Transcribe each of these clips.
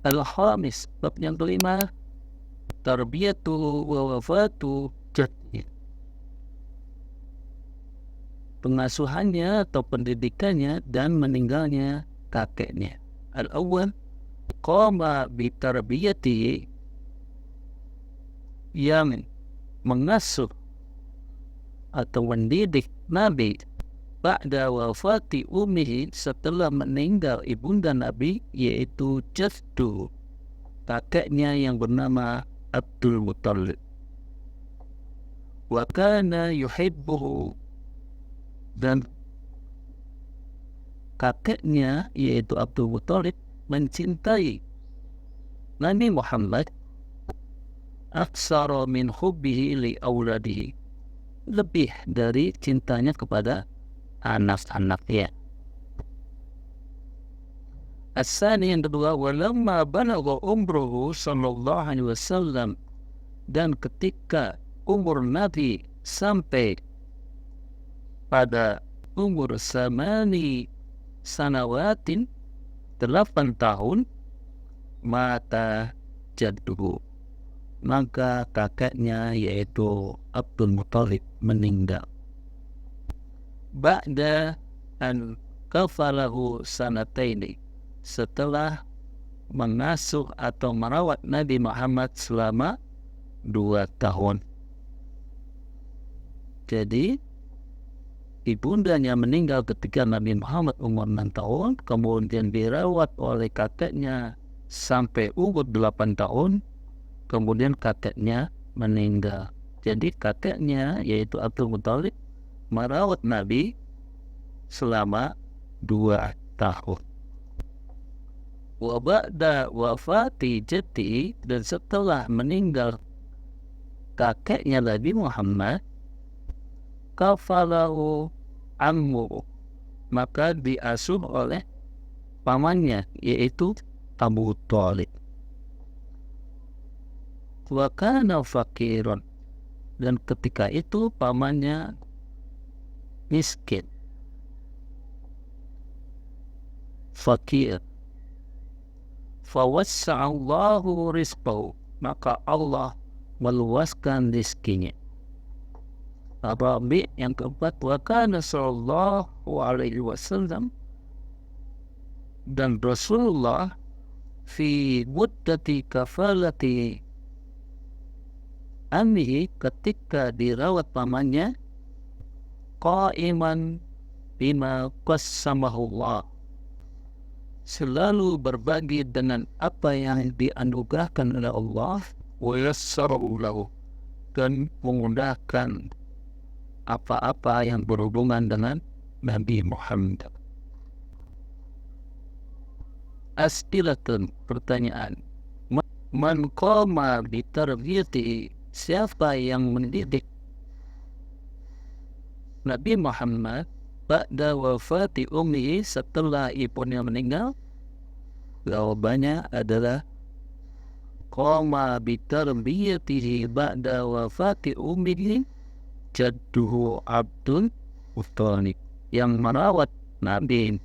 Al-Khamis, bab yang kelima, tarbiyatu wa wafatu jaddi, pengasuhannya atau pendidikannya dan meninggalnya kakeknya. Al-awwal, qama bi tarbiyati, yang mengasuh atau mendidik Nabi ba'da wafati ummihi, setelah meninggal ibunda Nabi, yaitu jaddu, kakeknya yang bernama Abdul Muttalib. Wa kana yuhibbuhu, dan kakeknya yaitu Abdul Muttalib mencintai Nabi Muhammad aksara min hubbihi li auladihi, lebih dari cintanya kepada anak-anaknya. As-sani, yang kedua, walamma balagha umruhu sallallahu alaihi wasallam, dan ketika umur Nabi sampai pada umur samani sanawatin, 8 tahun, mata jadduhu, maka kakeknya yaitu Abdul Muttalib meninggal. Ba'da an kafalahu sanataini, setelah mengasuh atau merawat Nabi Muhammad selama 2 tahun. Jadi ibundanya meninggal ketika Nabi Muhammad umur 6 tahun, kemudian dirawat oleh kakeknya sampai umur 8 tahun, kemudian kakeknya meninggal. Jadi kakeknya yaitu Abdul Muttalib merawat Nabi selama 2 tahun. Wa ba'da wafati jaddi, dan setelah meninggal kakeknya Nabi Muhammad, kafalahu ammu, maka diasuh oleh pamannya yaitu Abu Thalib. Wa kana fakiron, dan ketika itu pamannya miskin, fakir. Fawassa'allahu rizqahu, maka Allah meluaskan rizkinya. Rabi, yang keempat, wa kana sallallahu alaihi wasallam, dan Rasulullah fi muddati kafalati ammihi, ketika dirawat pamannya, qaiman bima qassamahullah, selalu berbagi dengan apa yang dianugerahkan oleh Allah, wa yassarahu lahu, dan memudahkan apa-apa yang berhubungan dengan Nabi Muhammad. As'ilatun, pertanyaan. Man qama bi tarbiyati, siapa yang mendidik Nabi Muhammad ba'da wafati ummi, setelah ibunya meninggal? Jawabannya adalah qama bi tarbiyatihi ba'da wafati ummi jadduhu Abdul Muttalib, yang merawat Nabi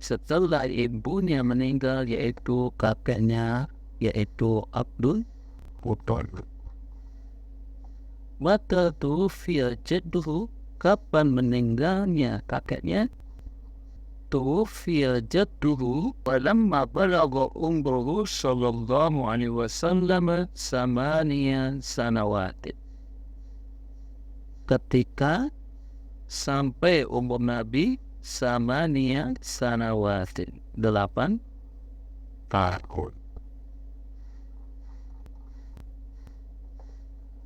setelah ibunya meninggal, yaitu kakeknya yaitu Abdul Muttalib. Mata tuwfiya jadduhu, kapan meninggalnya kakeknya? Tuwfiya jadduhu walamma balagha umruhu sallallahu alaihi wasallam samaniya sanawatin, ketika sampai umur Nabi samaniya sanawatin, 8 tahun.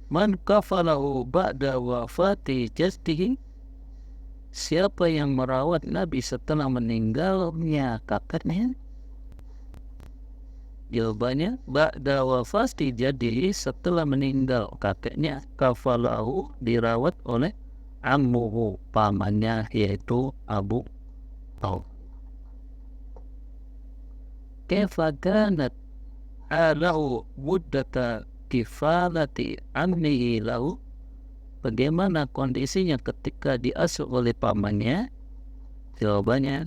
Man kafalahu ba'da wafati jaddihi, siapa yang merawat Nabi setelah meninggalnya kakeknya? Jawabannya ba'da wafati jaddihi, setelah meninggal kakeknya, kafalahu, dirawat oleh ammuhu, pamannya yaitu Abu Thalib. Kaifa kanat alahu muddata kifalati amnihi lahu, bagaimana kondisinya ketika diasuh oleh pamannya? Jawabannya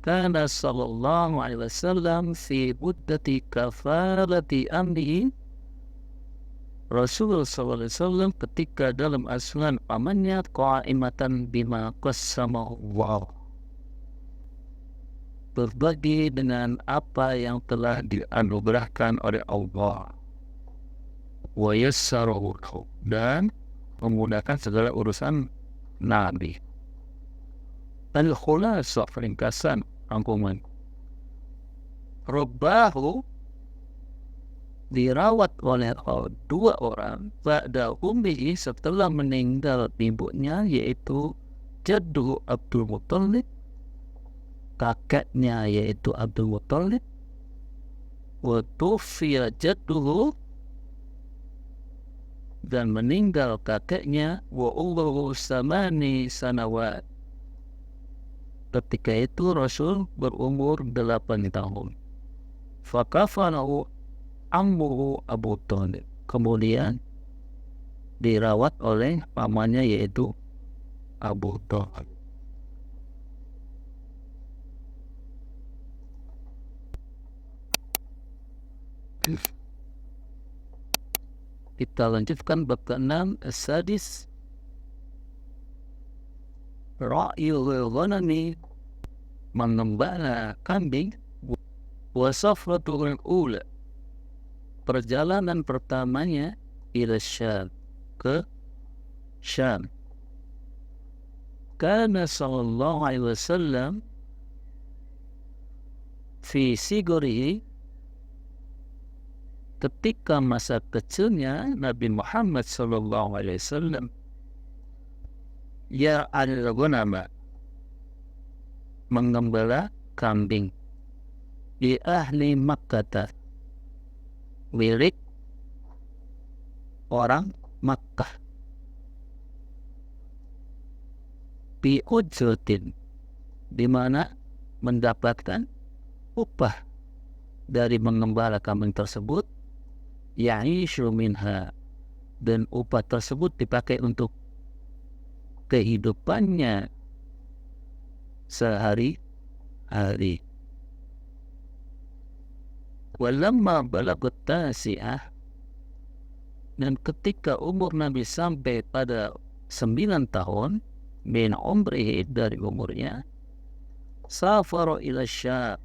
kana sallallahu alaihi wasallam fi muddati kafarati amrihi. Rasulullah SAW ketika dalam asuhan pamannya qa'imatan bima qassamahu Allah, berbagi dengan apa yang telah dianugerahkan oleh Allah, wa yassarahu lahu, dan memudahkan segala urusan Nabi. Al-khulasah, ringkasan rangkuman, Rabbahu dirawat oleh dua orang ba'da ummihi, setelah meninggal ibunya, yaitu jaddu Abdul Muttalib, kakeknya yaitu Abdul Muttalib, wa tufiya jadduhu, dan meninggal kakeknya, wa umruhu samani sanawat, ketika itu Rasul berumur 8 tahun. Fakafanahu ammuhu Abu Thalib, kemudian dirawat oleh pamannya yaitu Abu Thalib. Kita lanjutkan bab ke-6, as-sadis, ra'yul ghanami, mengembala kambing, wa safratul ula, perjalanan pertamanya ila Syam, ke Syam. Kana sallallahu alaihi wasallam fi sigurihi, ketika masa kecilnya Nabi Muhammad sallallahu alaihi wasallam ya al-ghanama, mengembala kambing, di ahli Makkah, milik orang Makkah, bi ujratin, di mana mendapatkan upah dari mengembala kambing tersebut, ya'ishu minha, dan upah tersebut dipakai untuk kehidupannya sehari-hari. Walamma balagut tasi'ah, dan ketika umur Nabi sampai pada 9 tahun, min umrihi, dari umurnya, safara ila Syam,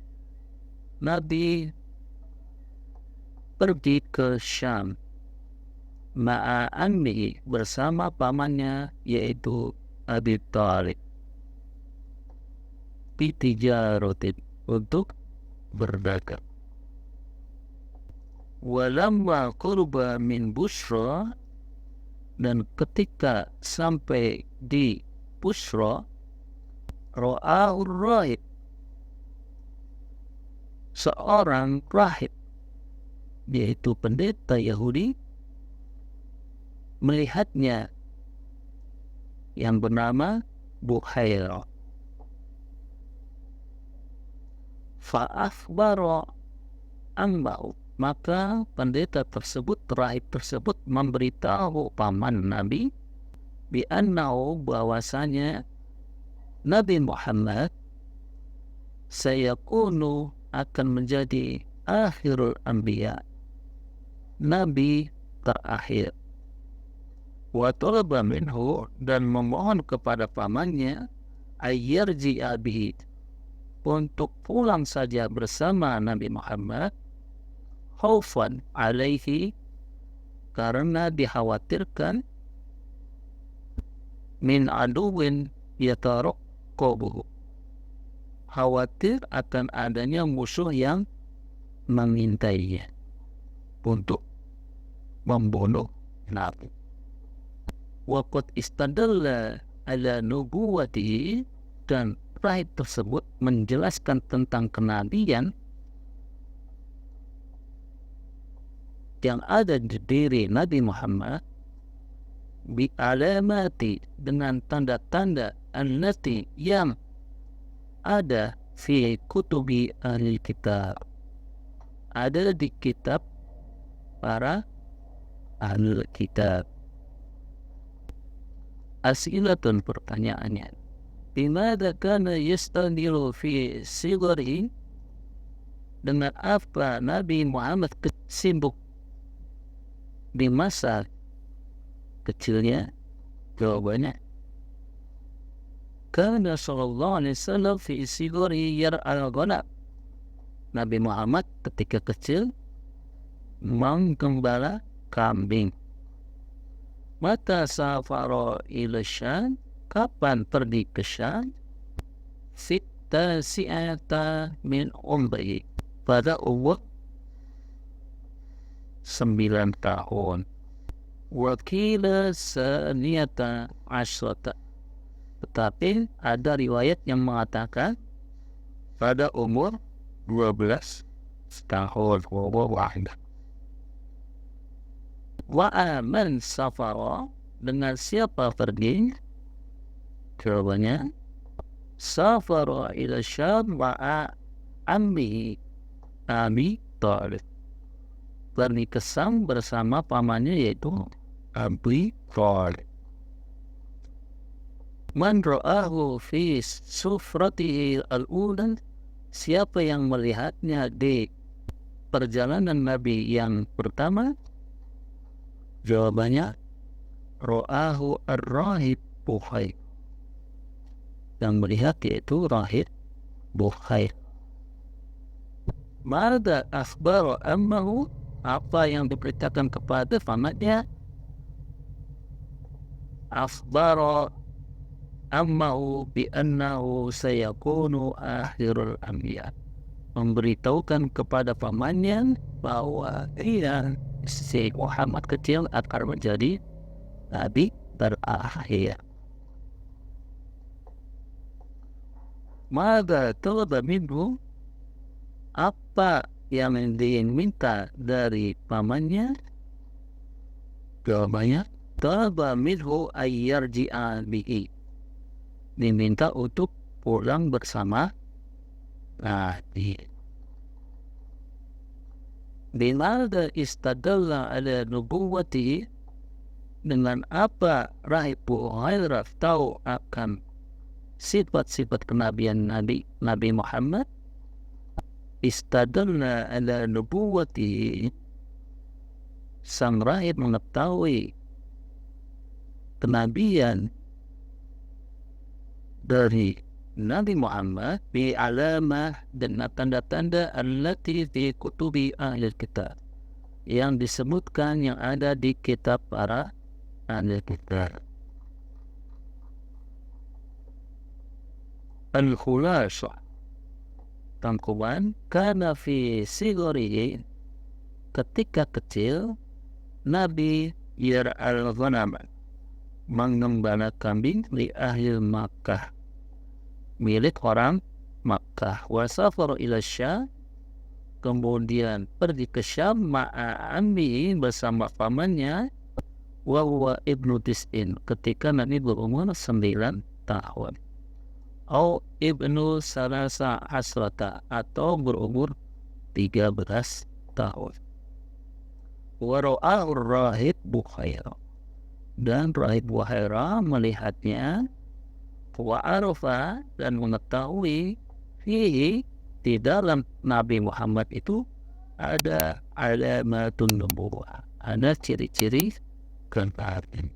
Nabi pergi ke Syam, ma'a ammihi, bersama pamannya yaitu Abi Thalib, bitijaratin, untuk berdagang. Walamma qurba min Busra, dan ketika sampai di Busra, ra'ahur rahib, seorang rahib yaitu pendeta Yahudi melihatnya, yang bernama Buhairah. Fa'akhbara ambahu, maka pendeta tersebut, rahib tersebut, memberitahu paman Nabi, bi'annahu, bahwasanya Nabi Muhammad sayakunu, akan menjadi akhirul anbiya, Nabi terakhir. Wa talaba minhu, dan memohon kepada pamannya, ayyarji'a bihi, untuk pulang saja bersama Nabi Muhammad, khaufan alaihi, karena dikhawatirkan, min aduwin yatarakkabuhu, khawatir akan adanya musuh yang mengintainya untuk membunuh Nabi. Wa qad istadalla ala nubuwwatihi, dan rahib tersebut menjelaskan tentang kenabian yang ada di diri Nabi Muhammad, bi alamati, dengan tanda-tanda, allati, yang ada fi kutubi ahli kitab, ada di kitab para ahli kitab. As'ilatun, pertanyaannya, Bimada kana yastamilu fi sigarihi, dengan apa Nabi Muhammad sibuk di masa kecilnya? Jawabannya, karena sallallahu alaihi wasallam fi sigarihi yar'al ghanam. Nabi Muhammad ketika kecil menggembala kambing. Mata safara ila Syam, kapan pergi ke Syam? Sitta si'ata min umri, pada umur 9 tahun. Wakila saniyata asyrata, tetapi ada riwayat yang mengatakan pada umur 12 tahun. Wa aman safara, dengan siapa pergi? Jawabannya, safara ila Syam wa ammihi Abi Thalib, pergi ke Syam bersama pamannya yaitu Abi Thalib. Man ra'ahu fi sufratihi al-ula, siapa yang melihatnya di perjalanan Nabi yang pertama? Jawabannya, ra'ahu ar-rahib Bukhair, yang melihat yaitu rahib Bukhair. Mada akhbara ammahu, apa yang diberitakan kepada pamannya? Akhbara ammahu bi annahu sayakunu akhirul anbiya, memberitahukan kepada pamannya bahwa si Muhammad kecil akan menjadi nabi terakhir. Mada talaba minhu, apa yang diminta dari pamannya? Jawabannya, talaba minhu ayyarji'a bihi, diminta untuk pulang bersama Nabi. Bimada istadalla ala nubuwwatihi, dengan apa rahib Bukhairah tahu akan sifat-sifat kenabian Nabi Muhammad? Istadalla ala nubuwwatihi, sang rahib mengetahui kenabian dari Nabi Muhammad bi alamah, dengan tanda-tanda allati fi kutubi ahli kitab, yang disebutkan yang ada di kitab para ahli kitab. Al-Khulasah, tangkuban, karena fi sigarihi, ketika kecil Nabi yar'al ghanam, mengembala kambing li ahli Makkah, milik orang Makkah. Wa safar ila Syam, kemudian pergi ke Syam ma'a ammihi, bersama pamannya, wa huwa ibnu tis'in, ketika Nabi berumur 9 tahun. Au ibnu salasa asrata, atau berumur 13 tahun. Wa ra'ahu rahib Bukhair, dan rahib Bukhair melihatnya, wa arafa, dan mengetahui fihi, di dalam Nabi Muhammad itu ada alamatun nubuwah, ada ciri-ciri kenabian.